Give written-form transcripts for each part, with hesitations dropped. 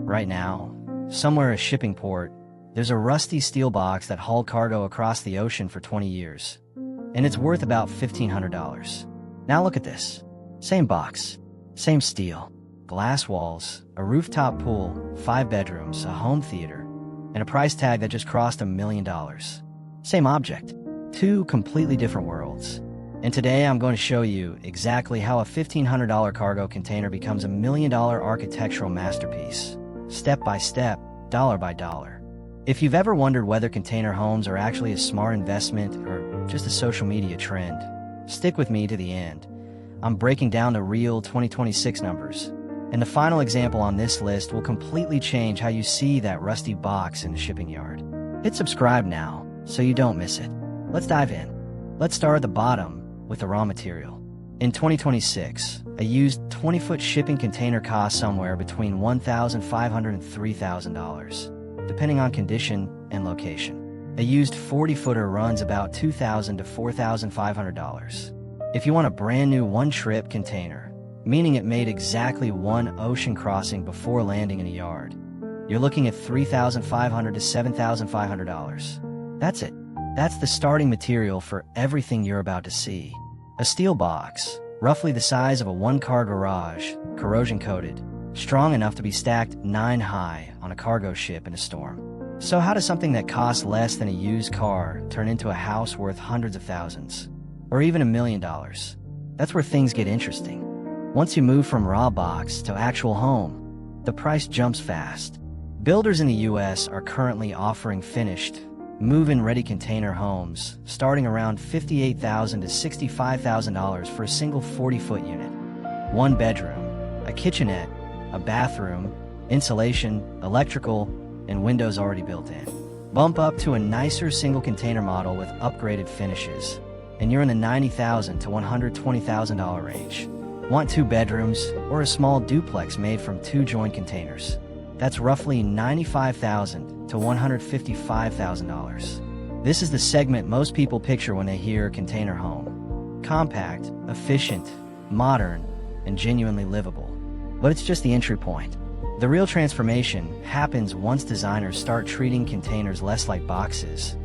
Right now, somewhere at a shipping port, there's a rusty steel box that hauled cargo across the ocean for 20 years, and it's worth about $1,500. Now look at this. Same box, same steel, glass walls, a rooftop pool, 5 bedrooms, a home theater, and a price tag that just crossed $1 million. Same object, 2 completely different worlds. And today I'm going to show you exactly how a $1,500 cargo container becomes $1 million architectural masterpiece, step by step, dollar by dollar. If you've ever wondered whether container homes are actually a smart investment or just a social media trend, stick with me to the end. I'm breaking down the real 2026 numbers, and the final example on this list will completely change how you see that rusty box in the shipping yard. Hit subscribe now so you don't miss it. Let's dive in. Let's start at the bottom with the raw material. In 2026, a used 20-foot shipping container costs somewhere between $1,500 and $3,000, depending on condition and location. A used 40-footer runs about $2,000 to $4,500. If you want a brand new one-trip container, meaning it made exactly one ocean crossing before landing in a yard, you're looking at $3,500 to $7,500. That's it. That's the starting material for everything you're about to see. A steel box, roughly the size of a one-car garage, corrosion-coated, strong enough to be stacked 9 high on a cargo ship in a storm. So how does something that costs less than a used car turn into a house worth hundreds of thousands? Or even $1 million? That's where things get interesting. Once you move from raw box to actual home, the price jumps fast. Builders in the US are currently offering finished, move-in ready container homes starting around $58,000 to $65,000 for a single 40-foot unit. 1 bedroom, a kitchenette, a bathroom, insulation, electrical, and windows already built in. Bump up to a nicer single container model with upgraded finishes, and you're in the $90,000 to $120,000 range. Want 2 bedrooms or a small duplex made from 2 joined containers? That's roughly $95,000 to $155,000. This is the segment most people picture when they hear container home. Compact, efficient, modern, and genuinely livable. But it's just the entry point. The real transformation happens once designers start treating containers less like boxes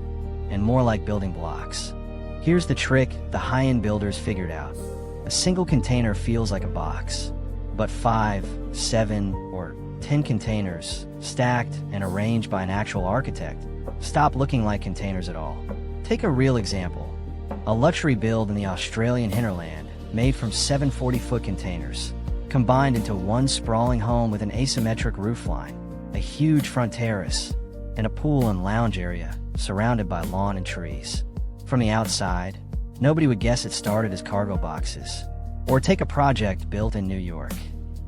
and more like building blocks. Here's the trick the high-end builders figured out. A single container feels like a box, but 5, 7, or 10 containers, stacked and arranged by an actual architect, stop looking like containers at all. Take a real example. A luxury build in the Australian hinterland, made from 7 40-foot containers, combined into one sprawling home with an asymmetric roofline, a huge front terrace, and a pool and lounge area surrounded by lawn and trees. From the outside, nobody would guess it started as cargo boxes. Or take a project built in New York.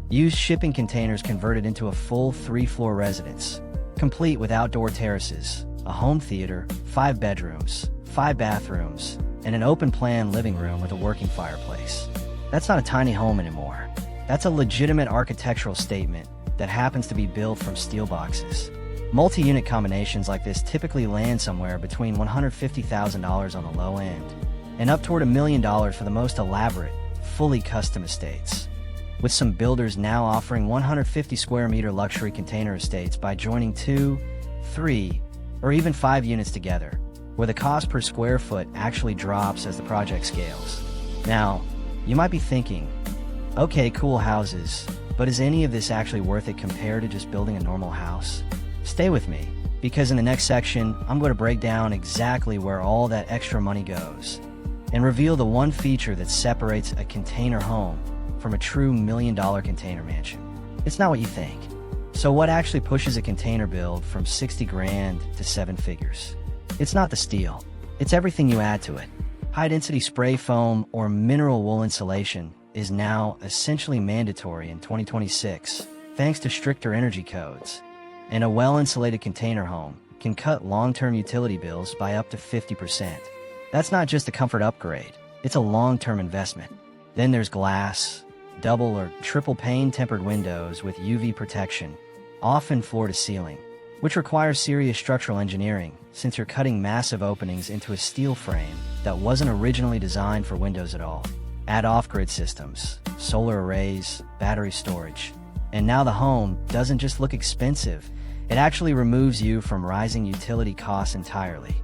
Used shipping containers converted into a full 3-floor residence, complete with outdoor terraces, a home theater, 5 bedrooms, 5 bathrooms, and an open-plan living room with a working fireplace. That's not a tiny home anymore. That's a legitimate architectural statement that happens to be built from steel boxes. Multi-unit combinations like this typically land somewhere between $150,000 on the low end and up toward $1 million for the most elaborate, fully custom estates. With some builders now offering 150 square meter luxury container estates by joining 2, 3, or even 5 units together, where the cost per square foot actually drops as the project scales. Now, you might be thinking, okay, cool houses, but is any of this actually worth it compared to just building a normal house? Stay with me, because in the next section, I'm going to break down exactly where all that extra money goes, and reveal the one feature that separates a container home from a true $1 million container mansion. It's not what you think. So what actually pushes a container build from 60 grand to 7 figures? It's not the steel. It's everything you add to it. High-density spray foam or mineral wool insulation is now essentially mandatory in 2026, thanks to stricter energy codes. And a well-insulated container home can cut long-term utility bills by up to 50%. That's not just a comfort upgrade. It's a long-term investment. Then there's glass, double or triple pane tempered windows with UV protection, often floor to ceiling, which requires serious structural engineering since you're cutting massive openings into a steel frame that wasn't originally designed for windows at all. Add off-grid systems, solar arrays, battery storage, And now the home doesn't just look expensive, it actually removes you from rising utility costs entirely.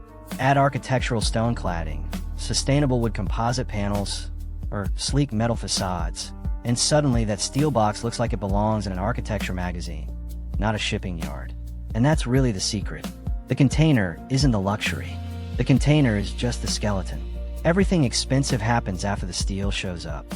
Add architectural stone cladding, sustainable wood composite panels, or sleek metal facades, and suddenly that steel box looks like it belongs in an architecture magazine, not a shipping yard. And that's really the secret. The container isn't the luxury. The container is just the skeleton. Everything expensive happens after the steel shows up.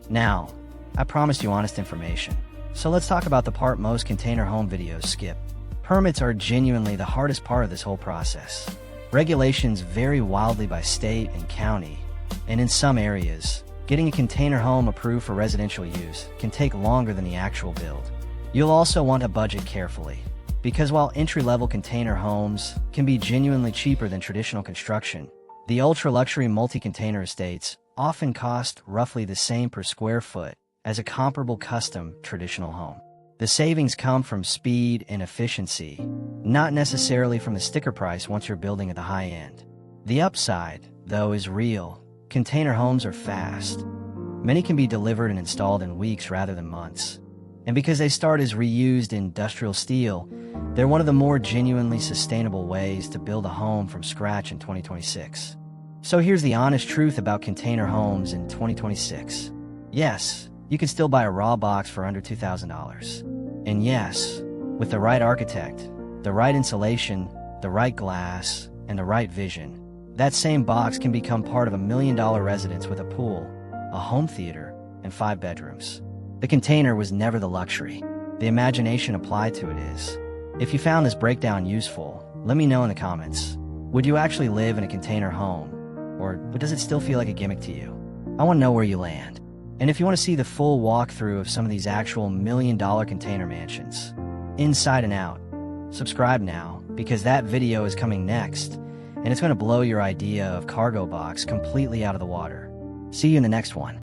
Now, I promised you honest information. So let's talk about the part most container home videos skip. Permits are genuinely the hardest part of this whole process. Regulations vary wildly by state and county, and in some areas, getting a container home approved for residential use can take longer than the actual build. You'll also want to budget carefully, because while entry-level container homes can be genuinely cheaper than traditional construction, the ultra-luxury multi-container estates often cost roughly the same per square foot as a comparable custom traditional home. The savings come from speed and efficiency, not necessarily from the sticker price once you're building at the high end. The upside, though, is real. Container homes are fast. Many can be delivered and installed in weeks rather than months. And because they start as reused industrial steel, they're one of the more genuinely sustainable ways to build a home from scratch in 2026. So here's the honest truth about container homes in 2026. Yes, you can still buy a raw box for under $2,000. And yes, with the right architect, the right insulation, the right glass, and the right vision, that same box can become part of $1 million residence with a pool, a home theater, and 5 bedrooms. The container was never the luxury. The imagination applied to it is. If you found this breakdown useful, let me know in the comments. Would you actually live in a container home? Or does it still feel like a gimmick to you? I want to know where you land. And if you want to see the full walkthrough of some of these actual $1 million container mansions, inside and out, subscribe now, because that video is coming next, and it's going to blow your idea of cargo box completely out of the water. See you in the next one.